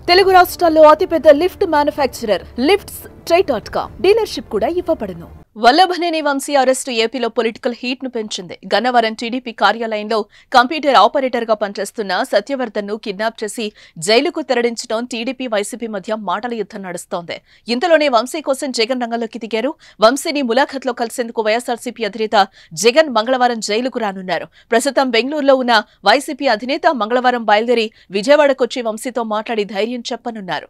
తెలుగు రాష్ట్రాల్లో అతిపెద్ద lift manufacturer లిఫ్ట్స్.com dealership కూడా ఇవ్వబడును. వల్లభనేని వంశీ అరెస్టు ఏపీలో పొలిటికల్ హీట్ ను పెంచింది. గన్నవరం టీడీపీ కార్యాలయంలో కంప్యూటర్ ఆపరేటర్ గా పనిచేస్తున్న సత్యవర్ధన్ ను కిడ్నాప్ చేసి జైలుకు తరలించడం టీడీపీ వైసీపీ మధ్య మాటల యుద్ధం నడుస్తోంది. ఇంతలోనే వంశీ కోసం జగన్ రంగంలోకి దిగారు. వంశీని ములాఖత్లో కలిసేందుకు వైఎస్ఆర్సీపీ అధినేత జగన్ మంగళవారం జైలుకు రానున్నారు. ప్రస్తుతం బెంగళూరులో ఉన్న వైసీపీ అధినేత మంగళవారం బయలుదేరి విజయవాడకొచ్చి వంశీతో మాట్లాడి ధైర్యం చెప్పనున్నారు.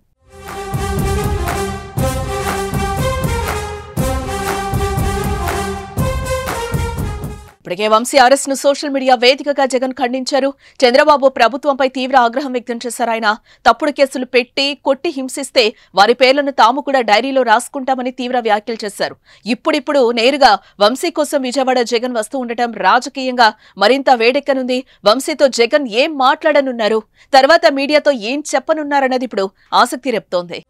ఇప్పటికే వంశీ అరెస్ట్ ను సోషల్ మీడియా వేదికగా జగన్ ఖండించారు. చంద్రబాబు ప్రభుత్వంపై తీవ్ర ఆగ్రహం వ్యక్తం చేశారు. ఆయన తప్పుడు కేసులు పెట్టి కొట్టి హింసిస్తే వారి పేర్లను తాము కూడా డైరీలో రాసుకుంటామని తీవ్ర వ్యాఖ్యలు చేశారు. ఇప్పుడిప్పుడు నేరుగా వంశీ కోసం విజయవాడ జగన్ వస్తూ ఉండటం రాజకీయంగా మరింత వేడెక్కనుంది. వంశీతో జగన్ ఏం మాట్లాడనున్నారు, తర్వాత మీడియాతో ఏం చెప్పనున్నారన్నది ఇప్పుడు ఆసక్తి రేపుతోంది.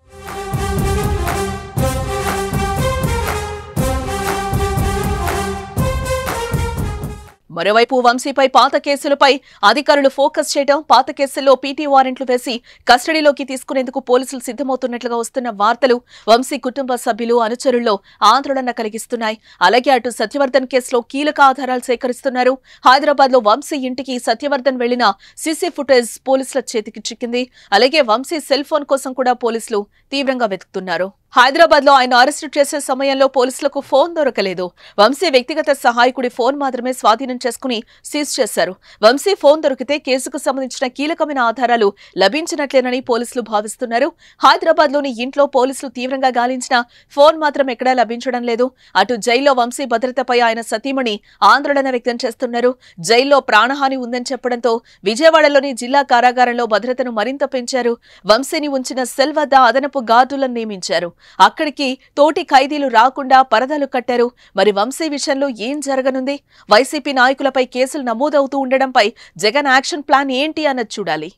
మరోవైపు వంశీపై పాత కేసులపై అధికారులు ఫోకస్ చేయడం, పాత కేసుల్లో పీటీ వారెంట్లు వేసి కస్టడీలోకి తీసుకునేందుకు పోలీసులు సిద్ధమవుతున్నట్లుగా వస్తున్న వార్తలు వంశీ కుటుంబ సభ్యులు, అనుచరుల్లో ఆందోళన కలిగిస్తున్నాయి. అలాగే అటు సత్యవర్ధన్ కేసులో కీలక ఆధారాలు సేకరిస్తున్నారు. హైదరాబాద్ లో వంశీ ఇంటికి సత్యవర్ధన్ వెళ్లిన సీసీ ఫుటేజ్ పోలీసుల చేతికి చిక్కింది. అలాగే వంశీ సెల్ ఫోన్ కోసం కూడా పోలీసులు తీవ్రంగా వెతుకుతున్నారు. హైదరాబాద్ లో ఆయన అరెస్టు చేసే సమయంలో పోలీసులకు ఫోన్ దొరకలేదు. వంశీ వ్యక్తిగత సహాయకుడి ఫోన్ మాత్రమే స్వాధీనం చేసుకుని సీజ్ చేశారు. వంశీ ఫోన్ దొరికితే కేసుకు సంబంధించిన కీలకమైన ఆధారాలు లభించినట్లేనని పోలీసులు భావిస్తున్నారు. హైదరాబాద్ లోని ఇంట్లో పోలీసులు తీవ్రంగా గాలించిన ఫోన్ మాత్రం ఎక్కడా లభించడం లేదు. అటు జైల్లో వంశీ భద్రతపై ఆయన సతీమణి ఆందోళన వ్యక్తం చేస్తున్నారు. జైల్లో ప్రాణహాని ఉందని చెప్పడంతో విజయవాడలోని జిల్లా కారాగారంలో భద్రతను మరింత పెంచారు. వంశీని ఉంచిన సెల్ వద్ద అదనపు గార్డులను నియమించారు. అక్కడికి తోటి ఖైదీలు రాకుండా పరదాలు కట్టారు. మరి వంశీ విషయంలో ఏం జరగనుంది? వైసీపీ నాయకులపై కేసులు నమోదవుతూ ఉండడంపై జగన్ యాక్షన్ ప్లాన్ ఏంటి అన్నది చూడాలి.